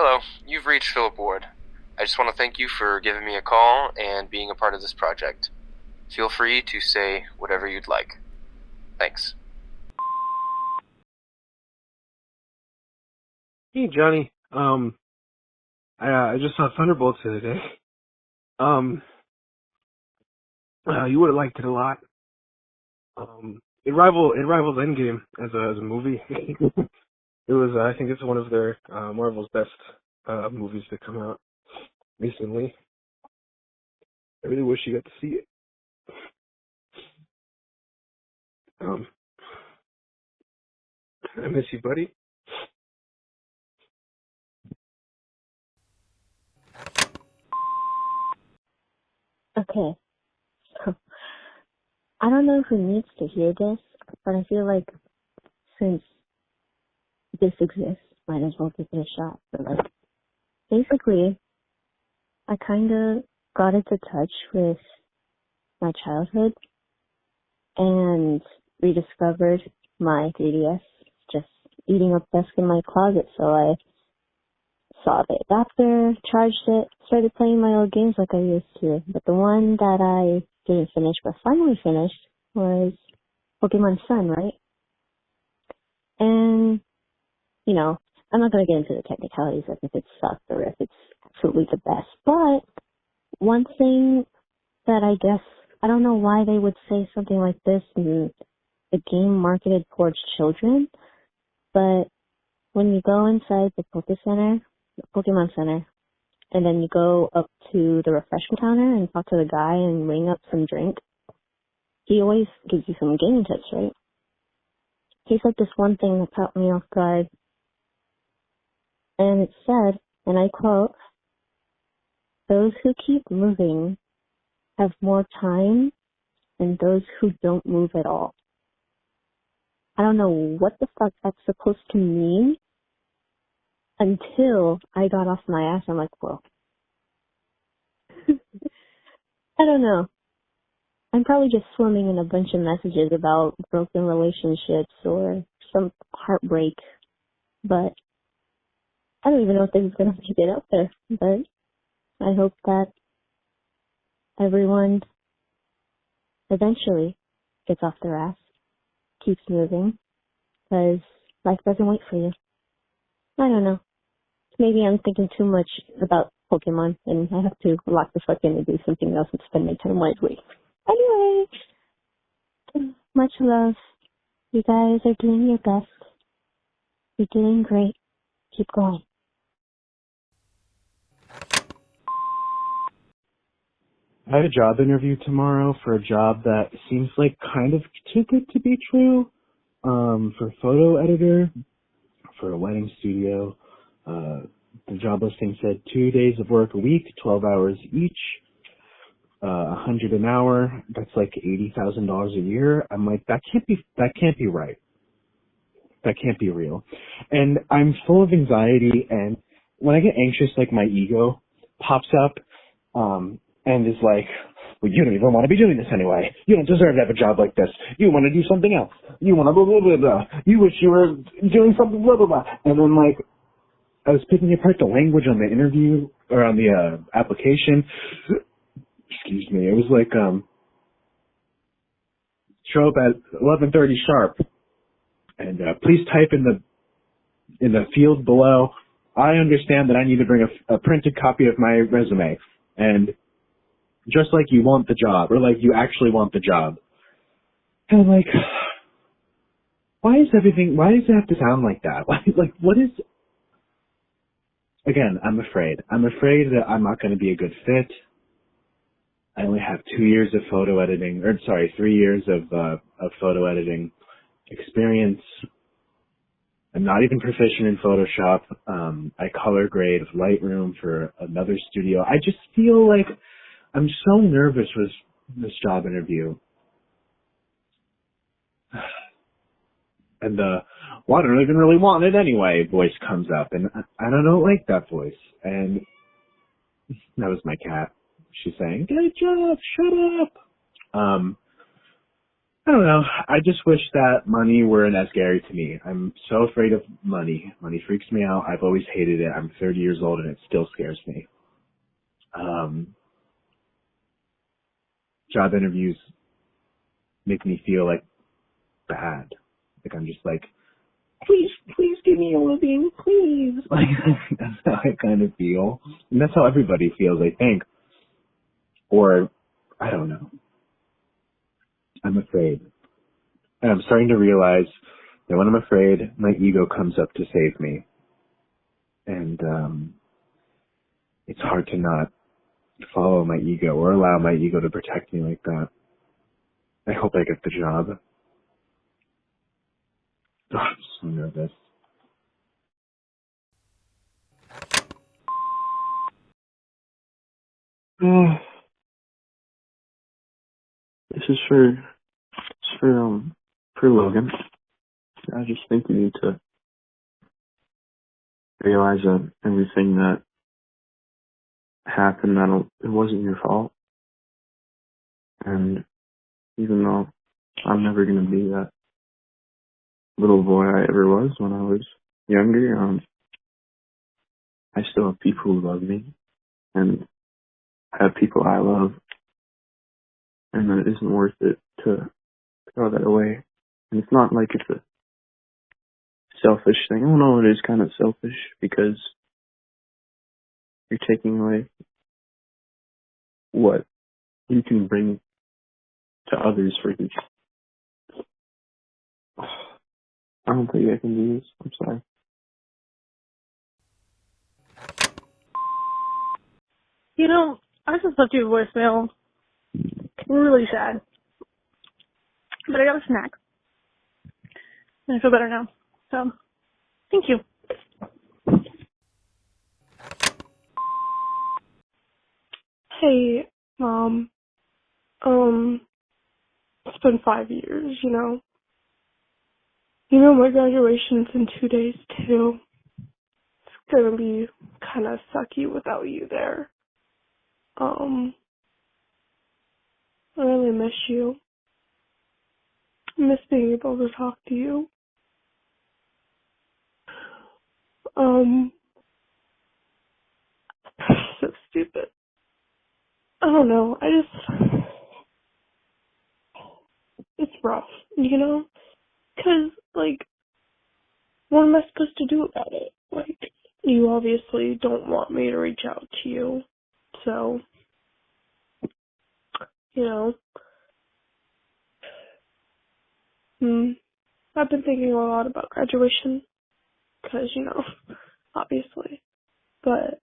Hello, you've reached Philip Ward. I just want to thank you for giving me a call and being a part of this project. Feel free to say whatever you'd like. Thanks. Hey Johnny, I just saw Thunderbolts the other day. You would have liked it a lot. It rivals Endgame as a movie. It was, I think it's one of their Marvel's best movies to come out recently. I really wish you got to see it. I miss you, buddy. Okay, so I don't know who needs to hear this, but I feel like since this exists, might as well give it a shot. But like, basically, I kind of got into touch with my childhood and rediscovered my 3DS just eating up desk in my closet. So I saw the adapter, charged it, started playing my old games like I used to. But the one that I didn't finish but finally finished was Pokemon Sun, right? And, you know, I'm not going to get into the technicalities of if it sucked or if it's absolutely the best. But one thing that I guess, I don't know why they would say something like this in a game marketed towards children, but when you go inside the Pokemon Center, and then you go up to the refreshment counter and talk to the guy and ring up some drink, he always gives you some gaming tips, right? He said this one thing that caught me off guard, and it said, and I quote, "Those who keep moving have more time than those who don't move at all." I don't know what the fuck that's supposed to mean until I got off my ass. I'm like, whoa. I don't know. I'm probably just swimming in a bunch of messages about broken relationships or some heartbreak, but I don't even know if this is going to make it out there. But I hope that everyone eventually gets off their ass, keeps moving, because life doesn't wait for you. I don't know. Maybe I'm thinking too much about Pokemon, and I have to lock the fuck in and do something else and spend my time wisely. Anyway, much love. You guys are doing your best. You're doing great. Keep going. I have a job interview tomorrow for a job that seems like kind of too good to be true. For a photo editor, for a wedding studio. The job listing said 2 days of work a week, 12 hours each, $100 an hour. That's like $80,000 a year. I'm like, that can't be right. That can't be real. And I'm full of anxiety, and when I get anxious, like my ego pops up, and is like, well, you don't even want to be doing this anyway. You don't deserve to have a job like this. You want to do something else. You want to blah, blah, blah, blah. You wish you were doing something blah, blah, blah. And then like, I was picking apart the language on the interview, or on the application. Excuse me. It was like, show up at 11:30 sharp, and please type in the field below. I understand that I need to bring a printed copy of my resume, and just like you want the job, or like you actually want the job. And I'm like, why does it have to sound like that? Like, what is... Again, I'm afraid. I'm afraid that I'm not going to be a good fit. I only have 3 years of photo editing experience. I'm not even proficient in Photoshop. I color grade Lightroom for another studio. I just feel like I'm so nervous with this job interview. And well, I don't even really want it anyway voice comes up, and I don't like that voice. And that was my cat. She's saying, "Good job, shut up." I don't know. I just wish that money weren't as scary to me. I'm so afraid of money. Money freaks me out. I've always hated it. I'm 30 years old and it still scares me. Job interviews make me feel like bad. Like I'm just like, please give me a living, please. Like that's how I kind of feel. And that's how everybody feels, I think. Or, I don't know. I'm afraid. And I'm starting to realize that when I'm afraid, my ego comes up to save me. And it's hard to not follow my ego or allow my ego to protect me like that. I hope I get the job. Oh, I'm so nervous. Oh, this is for Logan. I just think you need to realize that everything that happened, it wasn't your fault. And even though I'm never going to be that little boy I ever was when I was younger, I still have people who love me and have people I love, and that it isn't worth it to throw that away. And it's not like it's a selfish thing. Oh no, it is kind of selfish because you're taking away what you can bring to others for you. I don't think I can do this. I'm sorry. You know, I just left you a voicemail. Really sad. But I got a snack. And I feel better now. So, thank you. Hey, Mom. It's been 5 years, you know. You know, my graduation's in 2 days, too. It's gonna be kind of sucky without you there. I really miss you. I miss being able to talk to you. So stupid. I don't know. It's rough, you know? 'Cause, like, what am I supposed to do about it? Like, you obviously don't want me to reach out to you. So, you know, I've been thinking a lot about graduation. 'Cause, you know, obviously. But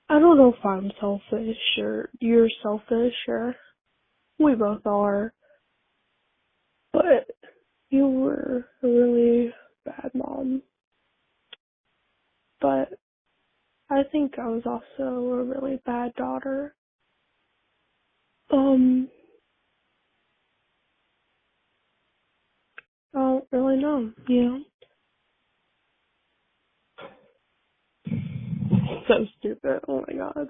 I don't know if I'm selfish or you're selfish or we both are. But you were a really bad mom. But I think I was also a really bad daughter. I don't really know, you know? So stupid. Oh my god.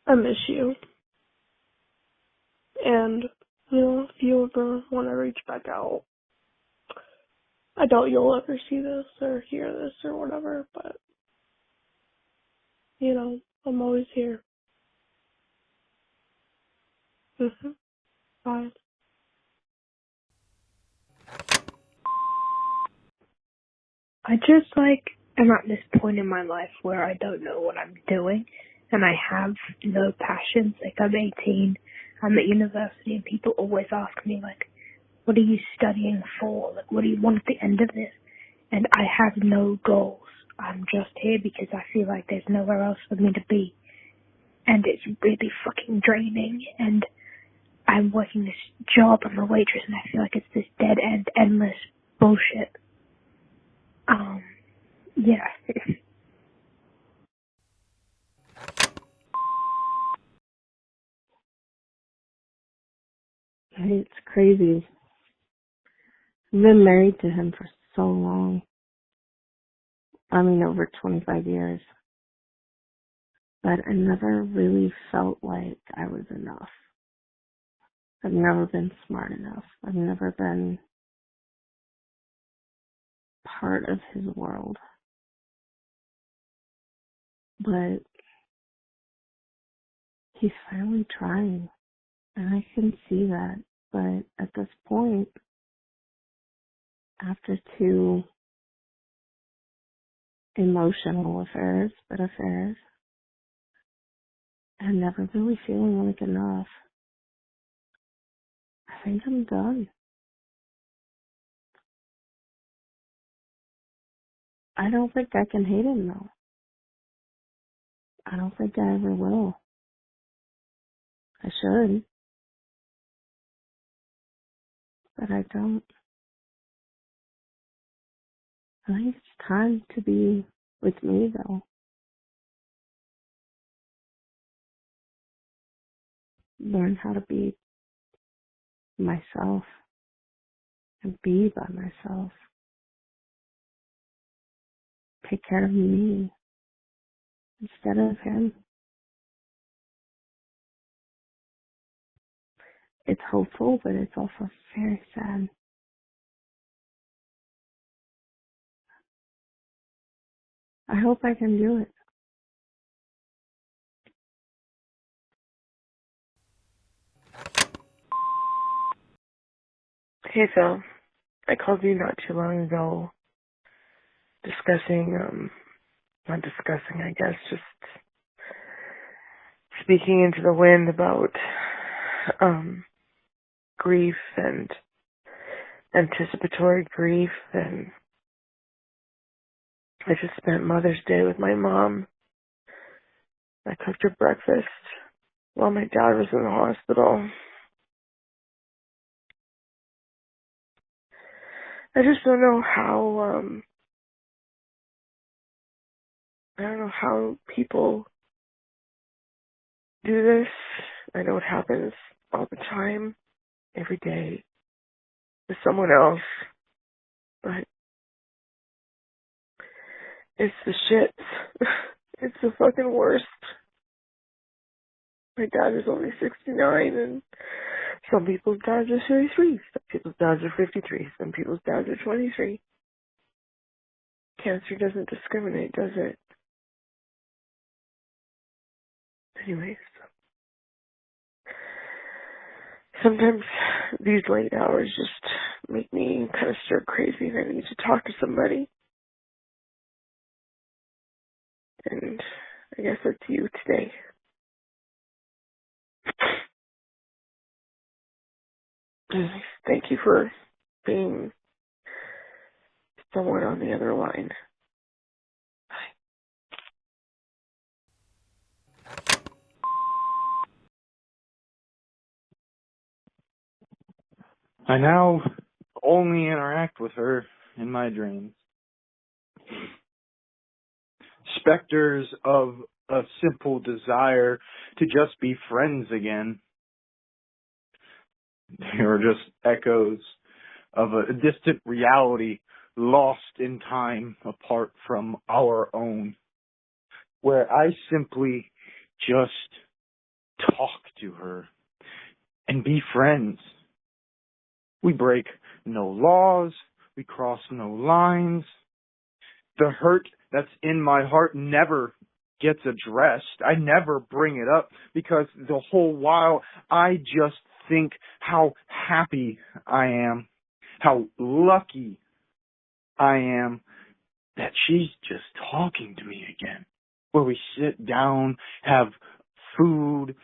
I miss you. And, you know, if you ever want to reach back out, I doubt you'll ever see this or hear this or whatever, but, you know, I'm always here. Bye. I just am at this point in my life where I don't know what I'm doing and I have no passions. Like I'm 18, I'm at university and people always ask me what are you studying for? Like what do you want at the end of this? And I have no goals. I'm just here because I feel like there's nowhere else for me to be. And it's really fucking draining and I'm working this job, I'm a waitress and I feel like it's this dead end, endless bullshit. Yeah. It's crazy. I've been married to him for so long. I mean, over 25 years. but I never really felt like I was enough. I've never been smart enough. I've never been part of his world. But he's finally trying, and I can see that. But at this point, after 2 emotional affairs, and never really feeling like enough, I think I'm done. I don't think I can hate him, though. I don't think I ever will. I should, but I don't. I think it's time to be with me, though. Learn how to be myself and be by myself. Take care of me instead of him. It's hopeful, but it's also very sad. I hope I can do it. Hey Phil, I called you not too long ago not discussing, I guess, just speaking into the wind about grief and anticipatory grief, and I just spent Mother's Day with my mom. I cooked her breakfast while my dad was in the hospital. I just don't know how, I don't know how people do this. I know it happens all the time, every day, with someone else, but it's the shit. It's the fucking worst. My dad is only 69, and some people's dads are 33, some people's dads are 53, some people's dads are 23. Cancer doesn't discriminate, does it? Anyways, sometimes these late hours just make me kind of stir crazy, and I need to talk to somebody. And I guess that's you today. Thank you for being someone on the other line. I now only interact with her in my dreams. Specters of a simple desire to just be friends again. They are just echoes of a distant reality lost in time apart from our own, where I simply just talk to her and be friends. We break no laws, we cross no lines. The hurt that's in my heart never gets addressed. I never bring it up because the whole while I just think how happy I am, how lucky I am that she's just talking to me again. Where we sit down, have food,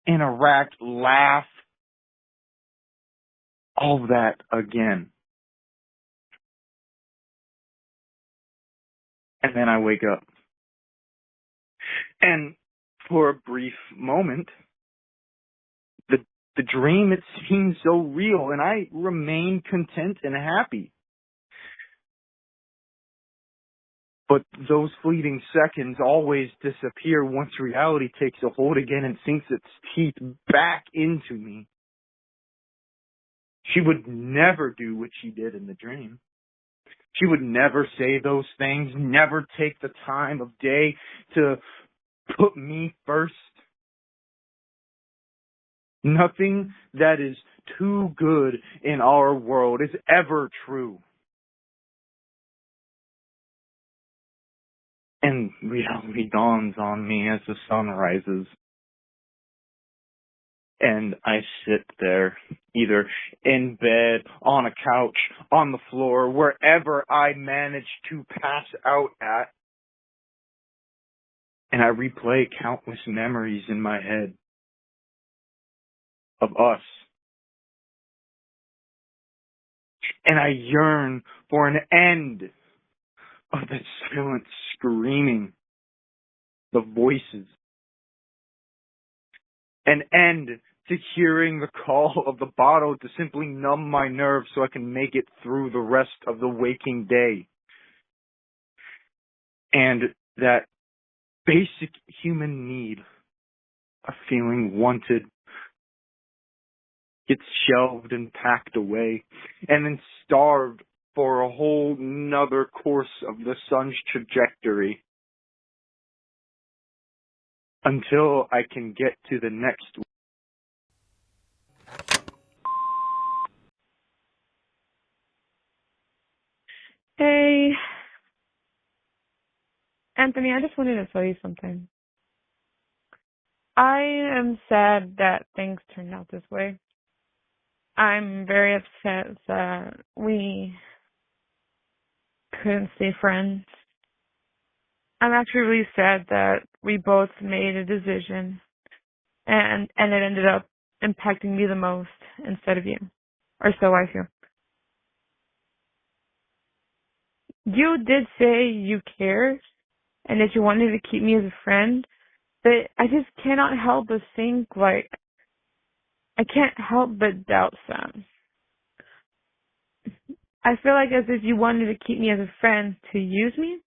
interact, laugh, all of that again. And then I wake up. And for a brief moment, the dream, it seems so real, and I remain content and happy. But those fleeting seconds always disappear once reality takes a hold again and sinks its teeth back into me. She would never do what she did in the dream. She would never say those things, never take the time of day to put me first. Nothing that is too good in our world is ever true. And reality dawns on me as the sun rises. And I sit there, either in bed, on a couch, on the floor, wherever I manage to pass out at. And I replay countless memories in my head of us. And I yearn for an end of that silent screaming, the voices. An end to hearing the call of the bottle to simply numb my nerves so I can make it through the rest of the waking day. And that basic human need of feeling wanted gets shelved and packed away, and then starved for a whole nother course of the sun's trajectory until I can get to the next. Hey, Anthony, I just wanted to tell you something. I am sad that things turned out this way. I'm very upset that we couldn't stay friends. I'm actually really sad that we both made a decision and it ended up impacting me the most instead of you. Or so I feel. You did say you cared and that you wanted to keep me as a friend, but I just cannot help but think, like, I can't help but doubt Sam. I feel like as if you wanted to keep me as a friend to use me,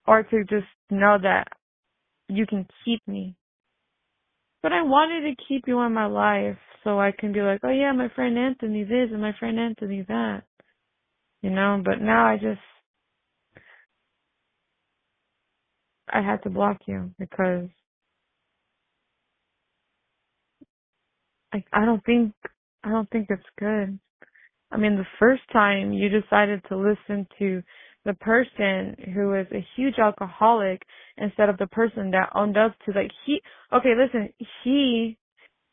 or to just know that you can keep me. But I wanted to keep you in my life so I can be like, oh yeah, my friend Anthony this and my friend Anthony that. You know, but now I had to block you because I don't think it's good. I mean, the first time you decided to listen to the person who is a huge alcoholic instead of the person that owned up to, like, he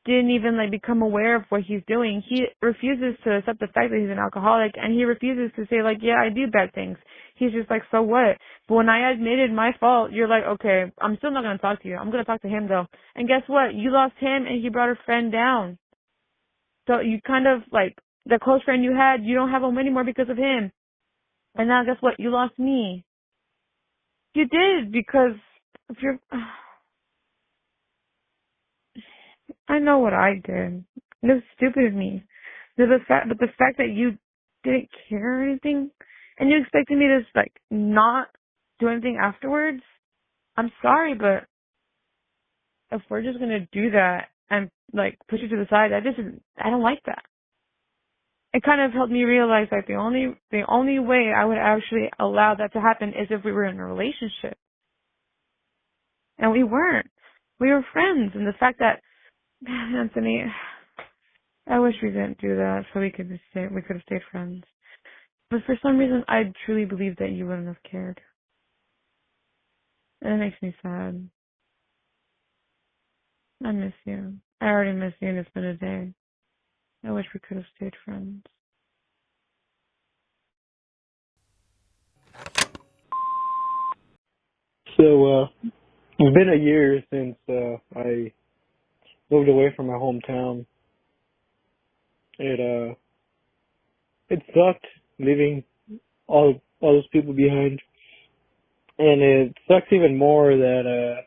didn't even, like, become aware of what he's doing. He refuses to accept the fact that he's an alcoholic, and he refuses to say, like, yeah, I do bad things. He's just like, so what? But when I admitted my fault, you're like, okay, I'm still not going to talk to you. I'm going to talk to him, though. And guess what? You lost him, and he brought a friend down. So you kind of, like, the close friend you had, you don't have him anymore because of him. And now guess what? You lost me. You did, because if you're... I know what I did. It was stupid of me. But the fact that you didn't care or anything, and you expected me to, like, not do anything afterwards, I'm sorry, but if we're just going to do that and, like, push it to the side, I don't like that. It kind of helped me realize that the only way I would actually allow that to happen is if we were in a relationship. And we weren't. We were friends. And the fact that, Anthony, I wish we didn't do that so we could have stayed friends. But for some reason, I truly believe that you wouldn't have cared. And it makes me sad. I miss you. I already miss you, and it's been a day. I wish we could have stayed friends. So, it's been a year since I moved away from my hometown. It sucked leaving all those people behind, and it sucks even more that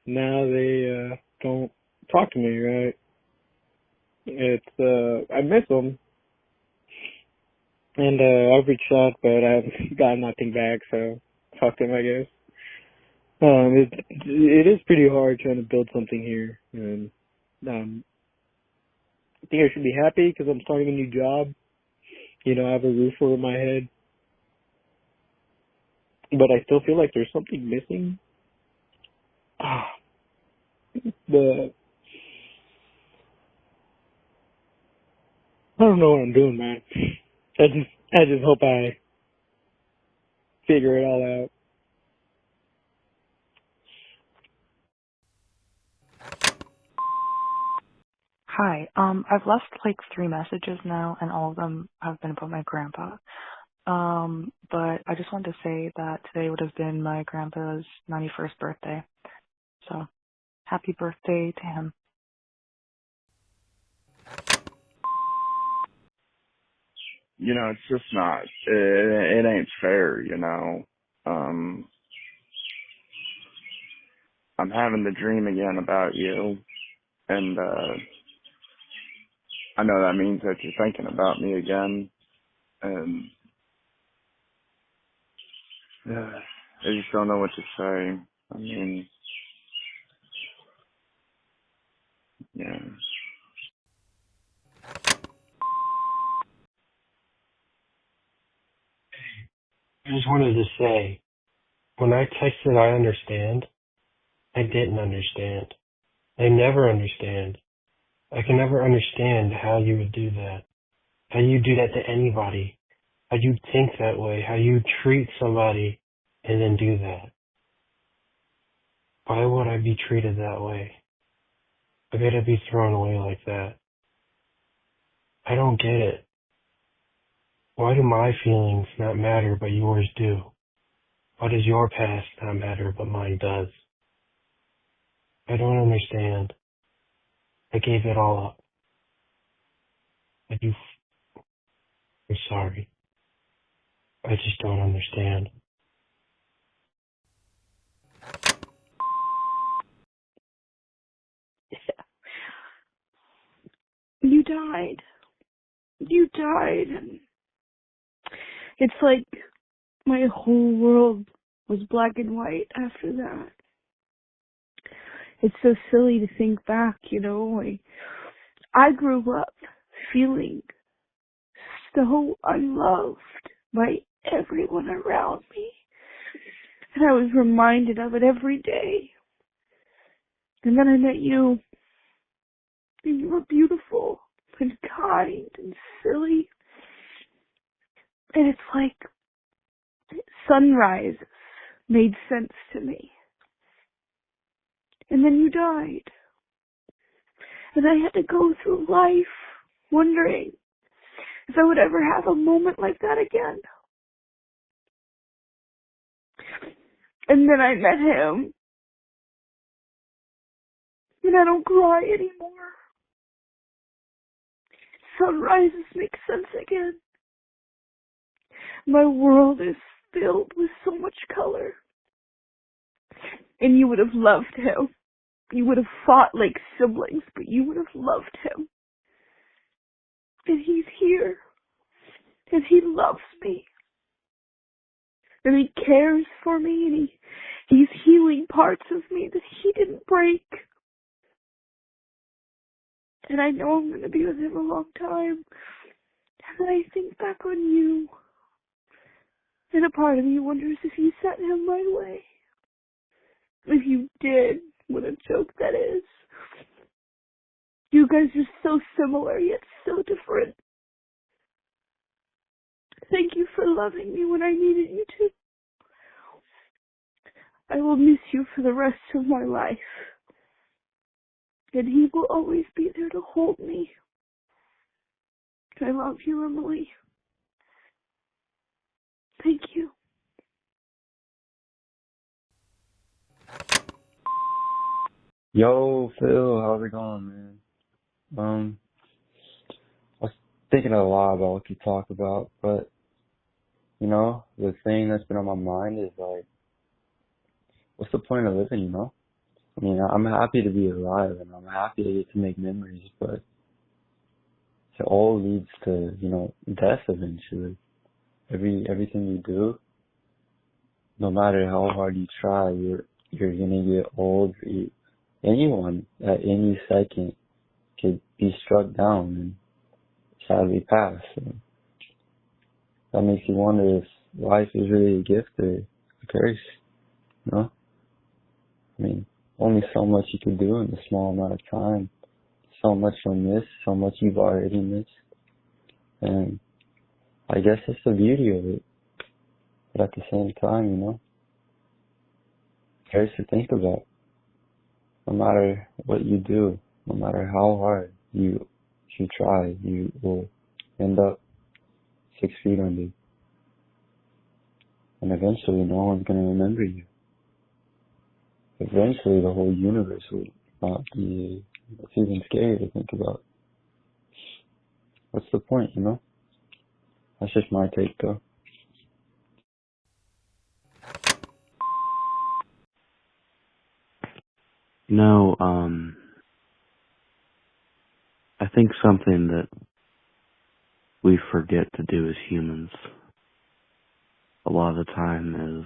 now they don't talk to me. Right? I miss them, and I've reached out, but I've got nothing back. So fuck them, I guess. It is pretty hard trying to build something here, and I think I should be happy because I'm starting a new job. You know, I have a roof over my head, but I still feel like there's something missing. But I don't know what I'm doing, man. I just hope I figure it all out. Hi. I've left like 3 messages now, and all of them have been about my grandpa. But I just wanted to say that today would have been my grandpa's 91st birthday. So, happy birthday to him. You know, it's just not, it ain't fair, you know. I'm having the dream again about you, and, I know that means that you're thinking about me again, and, I just don't know what to say. I mean, yeah. I just wanted to say, when I texted I understand, I didn't understand. I never understand. I can never understand how you would do that. How you do that to anybody. How you think that way. How you treat somebody and then do that. Why would I be treated that way? I gotta be thrown away like that. I don't get it. Why do my feelings not matter but yours do? Why does your past not matter but mine does? I don't understand. I gave it all up. But I'm sorry. I just don't understand. You died. You died. And it's like my whole world was black and white after that. It's so silly to think back, you know. I grew up feeling so unloved by everyone around me. And I was reminded of it every day. And then I met you. And you were beautiful and kind and silly. And it's like sunrise made sense to me. And then you died. And I had to go through life wondering if I would ever have a moment like that again. And then I met him. And I don't cry anymore. Sunrises make sense again. My world is filled with so much color. And you would have loved him. You would have fought like siblings, but you would have loved him. And he's here. And he loves me. And he cares for me. And he's healing parts of me that he didn't break. And I know I'm going to be with him a long time. And then I think back on you. And a part of me wonders if you sent him my way. If you did, what a joke that is. You guys are so similar, yet so different. Thank you for loving me when I needed you to. I will miss you for the rest of my life. And he will always be there to hold me. I love you, Emily. Thank you. Yo, Phil, how's it going, man? I was thinking a lot about what to talk about, but, you know, the thing that's been on my mind is, like, what's the point of living, you know? I mean, I'm happy to be alive, and I'm happy to get to make memories, but it all leads to, you know, death eventually. Everything you do, no matter how hard you try, you're gonna get old. Anyone at any second could be struck down and sadly pass. So that makes you wonder if life is really a gift or a curse. You know? I mean, only so much you can do in a small amount of time. So much you'll miss, so much you've already missed. And I guess that's the beauty of it. But at the same time, you know, there's to think about. No matter what you do, no matter how hard you try, you will end up 6 feet under. And eventually no one's going to remember you. Eventually the whole universe will not be. It's even scary to think about. What's the point, you know? That's just my take, though. No, I think something that we forget to do as humans a lot of the time is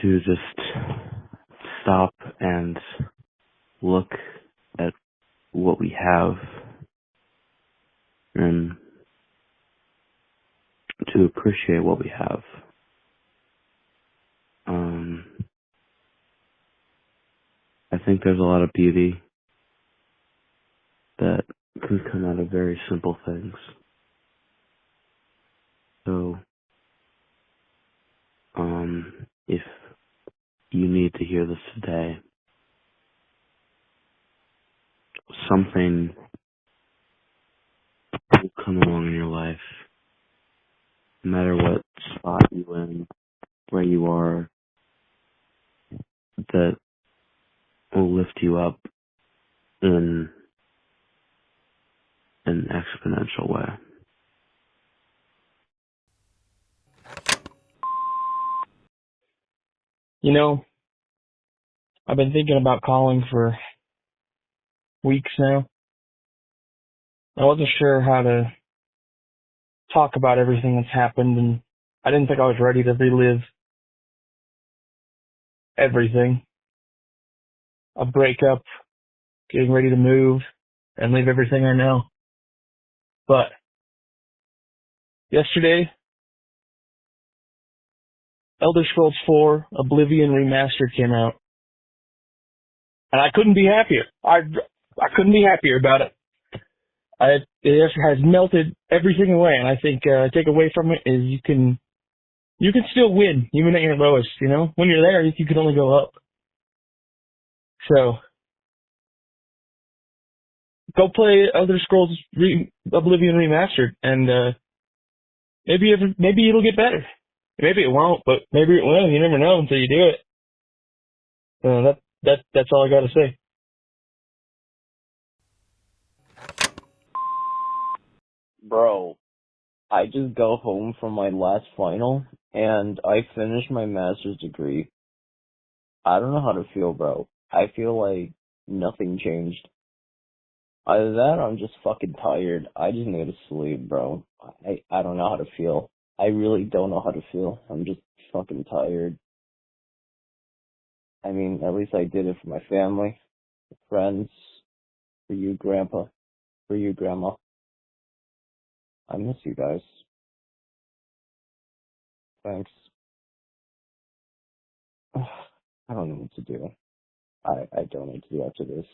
to just stop and look at what we have and to appreciate what we have. I think there's a lot of beauty that can come out of very simple things. So, if you need to hear this today, something will come along in your life, no matter what spot you're in, where you are, that will lift you up in an exponential way. You know, I've been thinking about calling for weeks now. I wasn't sure how to talk about everything that's happened, and I didn't think I was ready to relive everything. A breakup, getting ready to move, and leave everything I know. But yesterday, Elder Scrolls 4 Oblivion Remastered came out. And I couldn't be happier. I couldn't be happier about it. It has melted everything away, and I think take away from it is you can still win even at your lowest. You know, when you're there, you can only go up. So go play Elder Scrolls Oblivion Remastered, and maybe it'll get better. Maybe it won't, but maybe it will. You never know until you do it. So that's all I got to say. Bro, I just got home from my last final, and I finished my master's degree. I don't know how to feel, bro. I feel like nothing changed. Either that or I'm just fucking tired. I just need to sleep, bro. I don't know how to feel. I really don't know how to feel. I'm just fucking tired. I mean, at least I did it for my family, friends, for you, Grandpa, for you, Grandma. I miss you guys. Thanks. I don't know what to do. I don't know what to do after this.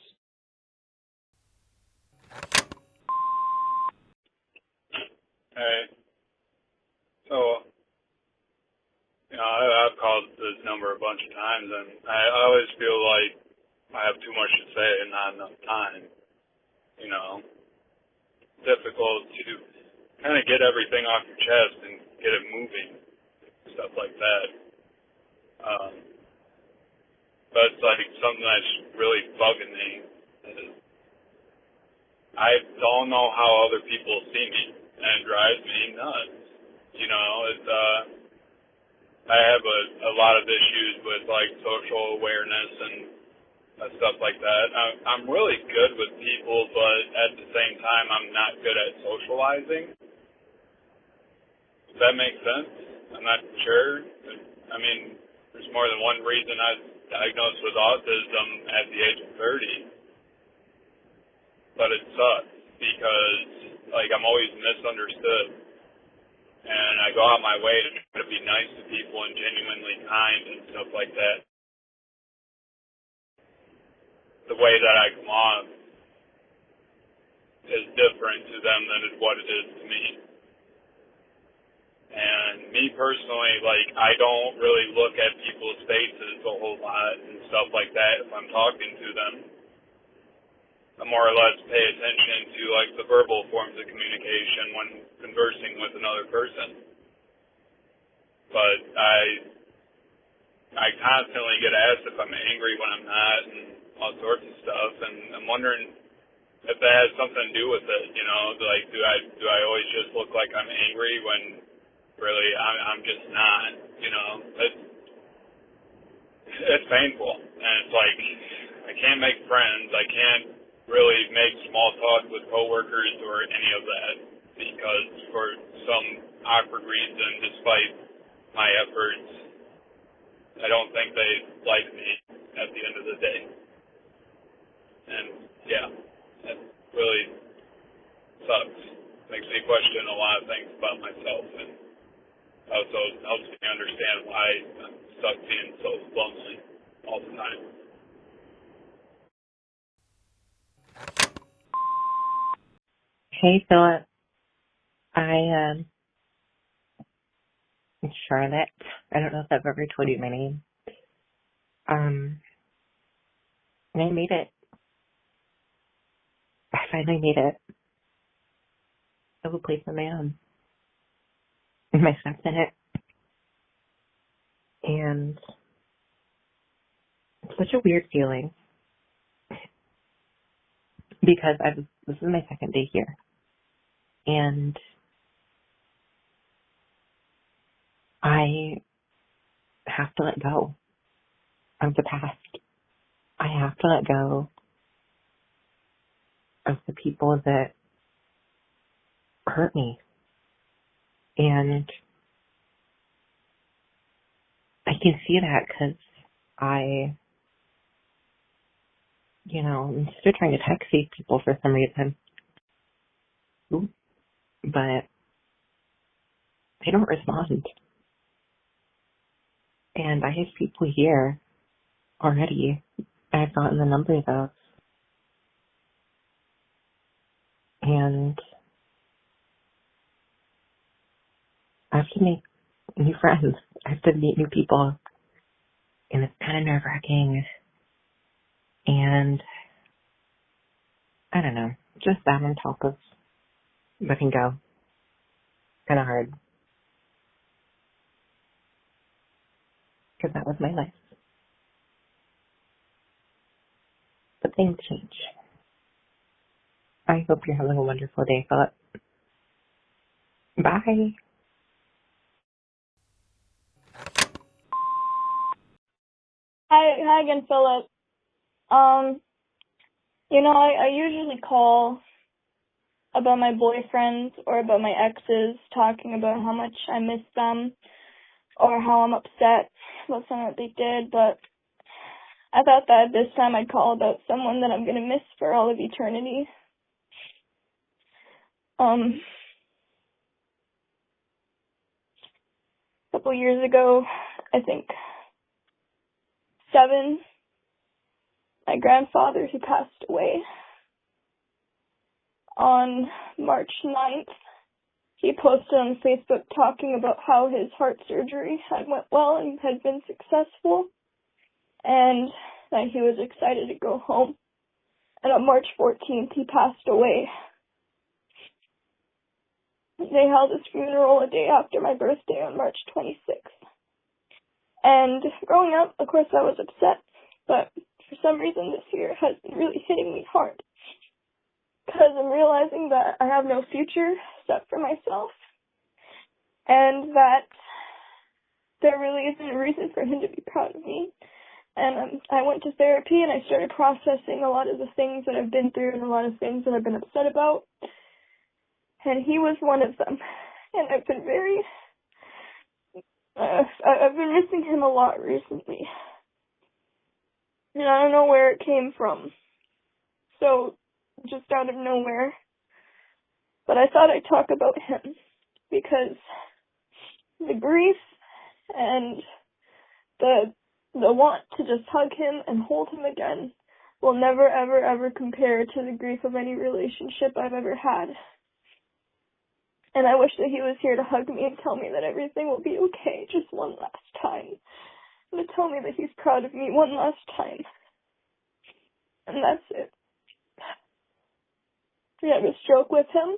Hey. So, I've called this number a bunch of times, and I always feel like I have too much to say and not enough time. You know, difficult to kind of get everything off your chest and get it moving, stuff like that. But it's like something that's really bugging me. I don't know how other people see me, and it drives me nuts. You know, I have a lot of issues with like social awareness and stuff like that. I'm really good with people, but at the same time, I'm not good at socializing. Does that make sense? I'm not sure. I mean, there's more than one reason I was diagnosed with autism at the age of 30. But it sucks because, like, I'm always misunderstood. and I go out my way to try to be nice to people and genuinely kind and stuff like that. The way that I come off is different to them than what it is to me. And me personally, like, I don't really look at people's faces a whole lot and stuff like that if I'm talking to them. I more or less pay attention to, like, the verbal forms of communication when conversing with another person. But I constantly get asked if I'm angry when I'm not and all sorts of stuff, and I'm wondering if that has something to do with it, you know, like, do I always just look like I'm angry when really I'm just not, you know? It's painful, and it's like, I can't make friends, I can't really make small talk with coworkers or any of that, because for some awkward reason, despite my efforts, I don't think they like me at the end of the day. And yeah, that really sucks. Makes me question a lot of things about myself, and also helps me understand why I'm stuck being so lonely all the time. Hey, Philip. I'm Charlotte. I don't know if I've ever told you my name. I made it. I finally made it. I have a place of my own. My stuff's in it. And it's such a weird feeling because this is my second day here. And I have to let go of the past. I have to let go of the people that hurt me. And I can see that because I'm still trying to text these people for some reason. But they don't respond. And I have people here already I've gotten the numbers of. And I have to make new friends. I have to meet new people. And it's kind of nerve-wracking. And I don't know, just that on top of letting go. Kind of hard. Because that was my life. But things change. I hope you're having a wonderful day, Philip. Bye. Hi again, Philip. I usually call about my boyfriends or about my exes, talking about how much I miss them or how I'm upset about something that they did, but I thought that this time I'd call about someone that I'm going to miss for all of eternity. A couple years ago, I think 7, my grandfather, he passed away. On March 9th, he posted on Facebook talking about how his heart surgery had went well and had been successful, and that he was excited to go home. And on March 14th, he passed away. They held his funeral a day after my birthday on March 26th. And growing up, of course, I was upset, but for some reason this year has been really hitting me hard. Because I'm realizing that I have no future set for myself, and that there really isn't a reason for him to be proud of me. And I went to therapy, and I started processing a lot of the things that I've been through and a lot of things that I've been upset about. And he was one of them. And I've been I've been missing him a lot recently. And I don't know where it came from. So, just out of nowhere. But I thought I'd talk about him, because the grief and the want to just hug him and hold him again will never, ever, ever compare to the grief of any relationship I've ever had. And I wish that he was here to hug me and tell me that everything will be okay just one last time. And to tell me that he's proud of me one last time. And that's it. We had a stroke with him.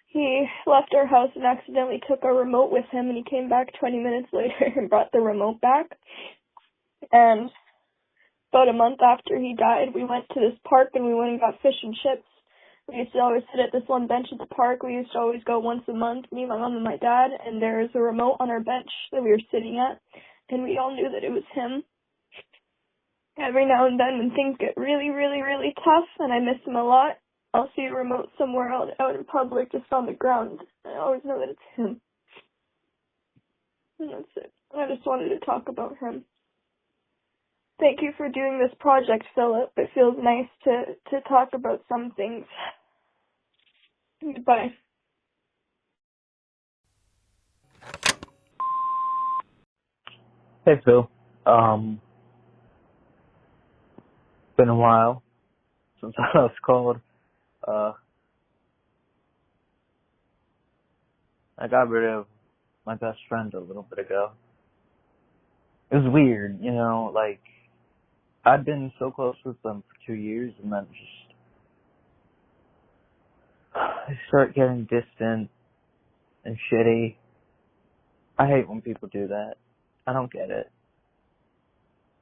He left our house and accidentally took our remote with him, and he came back 20 minutes later and brought the remote back. And about a month after he died, we went to this park and we went and got fish and chips. We used to always sit at this one bench at the park. We used to always go once a month, me, my mom, and my dad, and there was a remote on our bench that we were sitting at, and we all knew that it was him. Every now and then when things get really, really, really tough and I miss him a lot, I'll see a remote somewhere out in public just on the ground. I always know that it's him. And that's it. I just wanted to talk about him. Thank you for doing this project, Philip. It feels nice to talk about some things. Goodbye. Hey Phil. Been a while since I was called. I got rid of my best friend a little bit ago. It was weird, you know, like I'd been so close with them for 2 years and then just I start getting distant and shitty. I hate when people do that. I don't get it.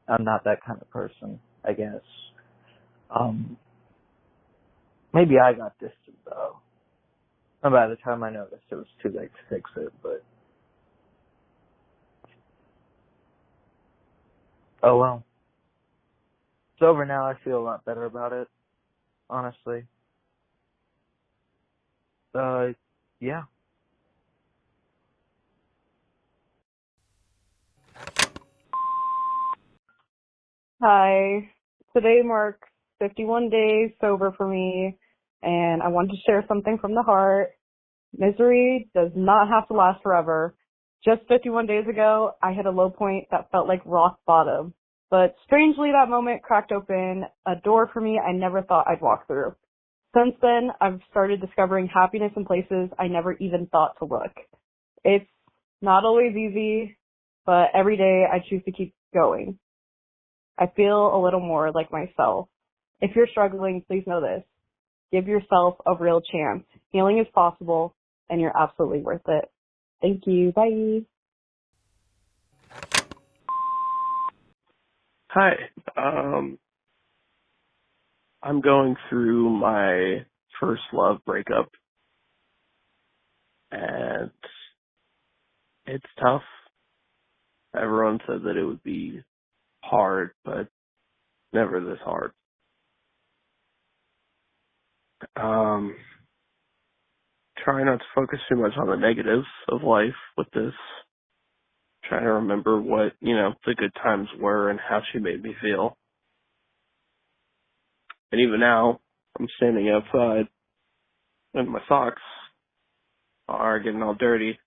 I'm not that kind of person, I guess. Maybe I got distant though. And by the time I noticed, it was too late to fix it, but oh well. It's over now. I feel a lot better about it, honestly. Yeah. Hi. Today marks 51 days sober for me, and I wanted to share something from the heart. Misery does not have to last forever. Just 51 days ago, I hit a low point that felt like rock bottom. But strangely, that moment cracked open a door for me I never thought I'd walk through. Since then, I've started discovering happiness in places I never even thought to look. It's not always easy, but every day I choose to keep going. I feel a little more like myself. If you're struggling, please know this. Give yourself a real chance. Healing is possible, and you're absolutely worth it. Thank you. Bye. Hi. I'm going through my first love breakup, and it's tough. Everyone said that it would be hard, but never this hard. Try not to focus too much on the negatives of life with this. Trying to remember what, the good times were and how she made me feel. And even now, I'm standing outside and my socks are getting all dirty.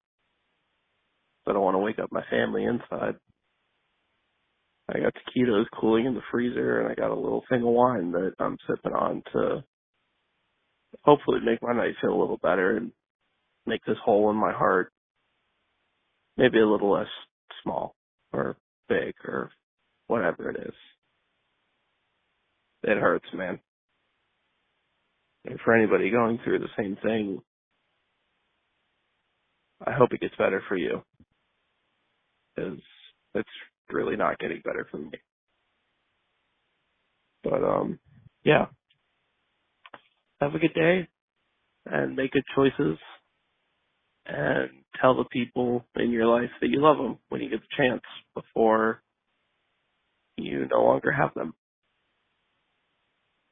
I don't want to wake up my family inside. I got taquitos cooling in the freezer, and I got a little thing of wine that I'm sipping on to hopefully make my night feel a little better and make this hole in my heart maybe a little less small or big or whatever it is. It hurts, man. And for anybody going through the same thing, I hope it gets better for you, because it's really not getting better for me. But, yeah. Have a good day, and make good choices, and tell the people in your life that you love them when you get the chance before you no longer have them.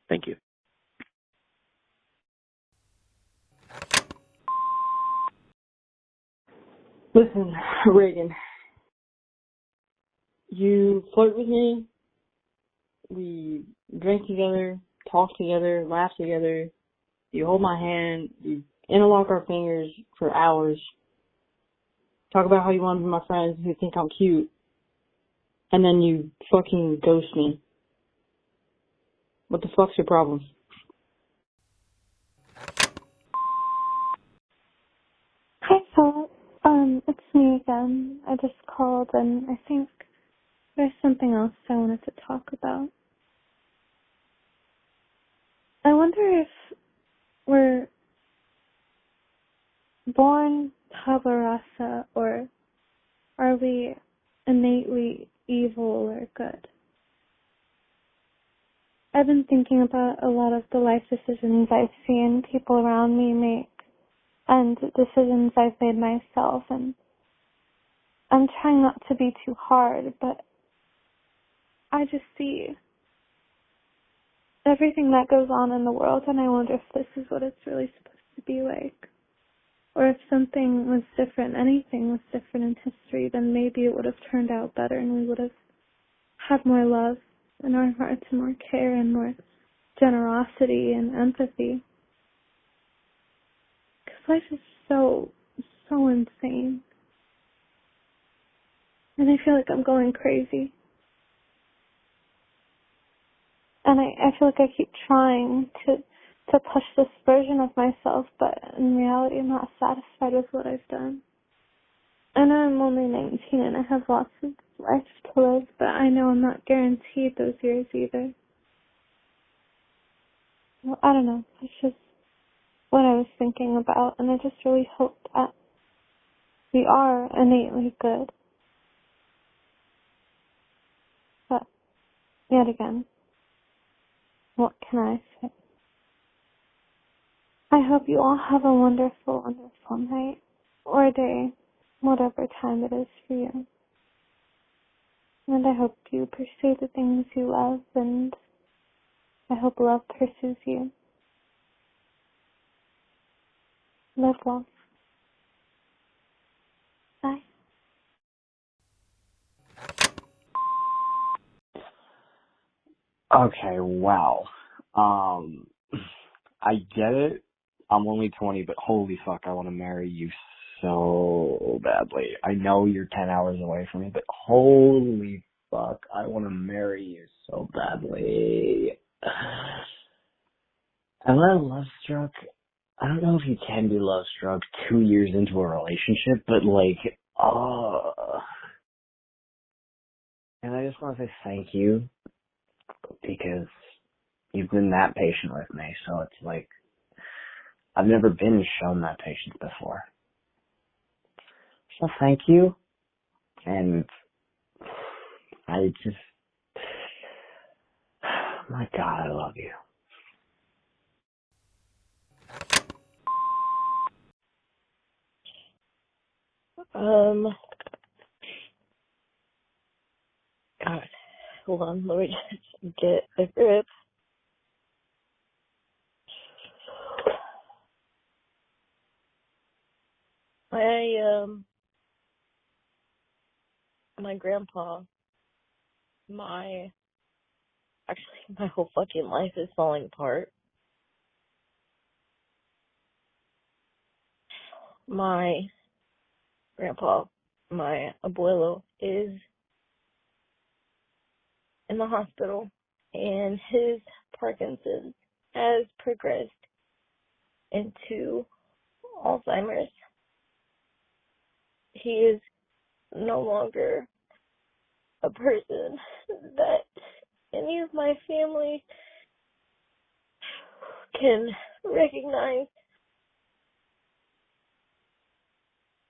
Thank you. Listen, Reagan, you flirt with me, we drink together, talk together, laugh together, you hold my hand, you interlock our fingers for hours, talk about how you want to be my friends who think I'm cute, and then you fucking ghost me. What the fuck's your problem? Hi, Philip. It's me again. I just called, and I think there's something else I wanted to talk about. I wonder if we're born tabula rasa, or are we innately evil or good? I've been thinking about a lot of the life decisions I've seen people around me make, and decisions I've made myself, and I'm trying not to be too hard, but I just see everything that goes on in the world, and I wonder if this is what it's really supposed to be like. Or if something was different, anything was different in history, then maybe it would have turned out better and we would have had more love in our hearts and more care and more generosity and empathy. Because life is so insane. And I feel like I'm going crazy. And I feel like I keep trying to push this version of myself, but in reality I'm not satisfied with what I've done. I know I'm only 19 and I have lots of life to live, but I know I'm not guaranteed those years either. Well, I don't know. It's just what I was thinking about, and I just really hope that we are innately good. But, yet again, what can I say? I hope you all have a wonderful, wonderful night or day, whatever time it is for you. And I hope you pursue the things you love, and I hope love pursues you. Live well. Bye. Okay, wow. I get it. I'm only 20, but holy fuck, I want to marry you so badly. I know you're 10 hours away from me, but holy fuck, I want to marry you so badly. Am I love struck? I don't know if you can be love struck 2 years into a relationship, but like, and I just want to say thank you, because you've been that patient with me, so it's like, I've never been shown that patience before. So thank you, and I just, my God, I love you. God, hold on, let me just get a grip. My grandpa, my whole fucking life is falling apart. My grandpa, my abuelo, is in the hospital, and his Parkinson's has progressed into Alzheimer's. He is no longer a person that any of my family can recognize.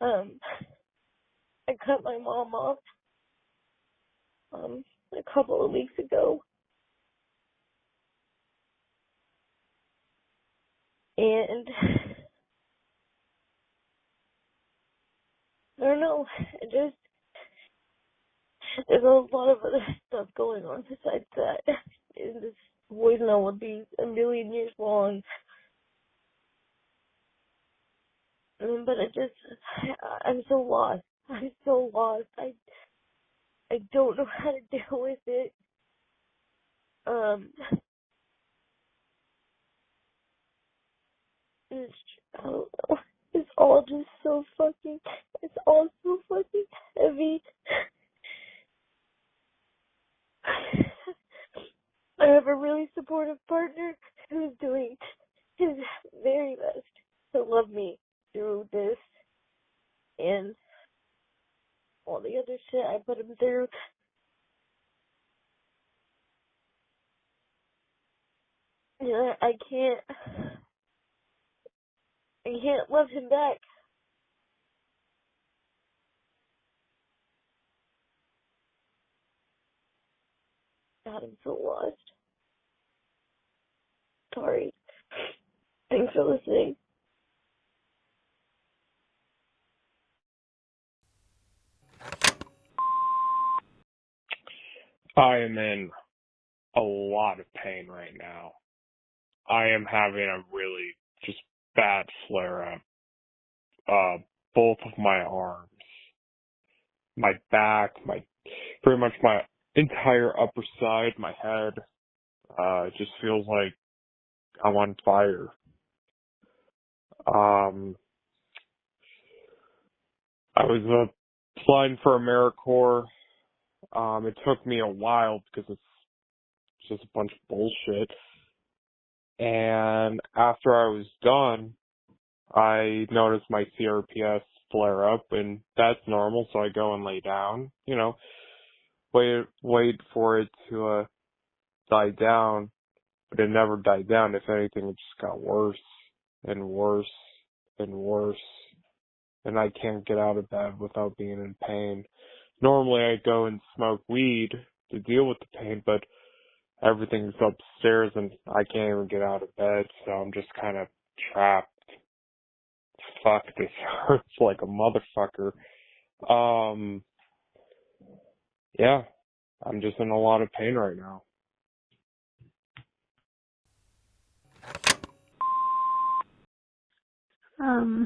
I cut my mom off a couple of weeks ago, and I don't know, there's a lot of other stuff going on besides that. And this voicemail would be a million years long. But I'm so lost. I'm so lost. I don't know how to deal with it. I don't know. It's all just so fucking, it's all so fucking heavy. I have a really supportive partner who's doing his very best to love me through this and all the other shit I put him through. Yeah, I can't love him back. God, I'm so lost. Sorry. Thanks for listening. I am in a lot of pain right now. I am having a really just bad flare up. Both of my arms, my back, pretty much my entire upper side, my head, it just feels like I'm on fire. I was applying for AmeriCorps. It took me a while because it's just a bunch of bullshit. And after I was done, I noticed my CRPS flare up, and that's normal, so I go and lay down, wait for it to die down, but it never died down. If anything, it just got worse and worse and worse, and I can't get out of bed without being in pain. Normally I go and smoke weed to deal with the pain, but everything's upstairs and I can't even get out of bed, so I'm just kind of trapped. Fuck, this hurts like a motherfucker. Yeah, I'm just in a lot of pain right now. I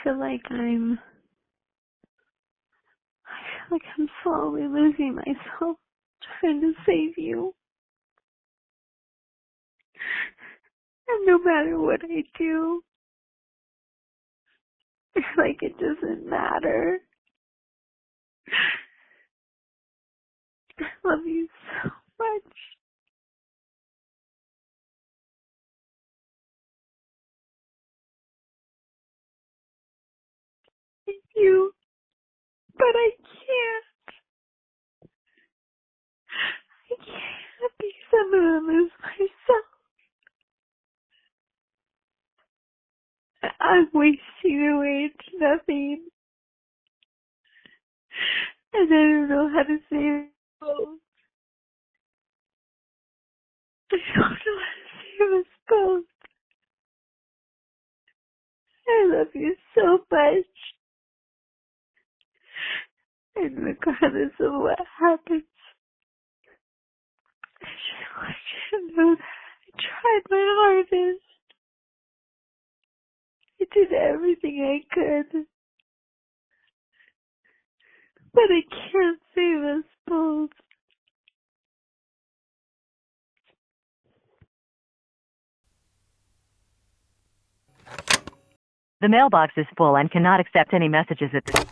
feel like I'm slowly losing myself trying to save you. And no matter what I do, it's like it doesn't matter. I love you so much. Thank you. But I can't. I can't because I'm gonna lose myself. I'm wasting away to nothing. And I don't know how to save us both. I don't know how to save us both. I love you so much. And regardless of what happens, I just want you to know that I tried my hardest. I did everything I could. But I can't save us both. The mailbox is full and cannot accept any messages at this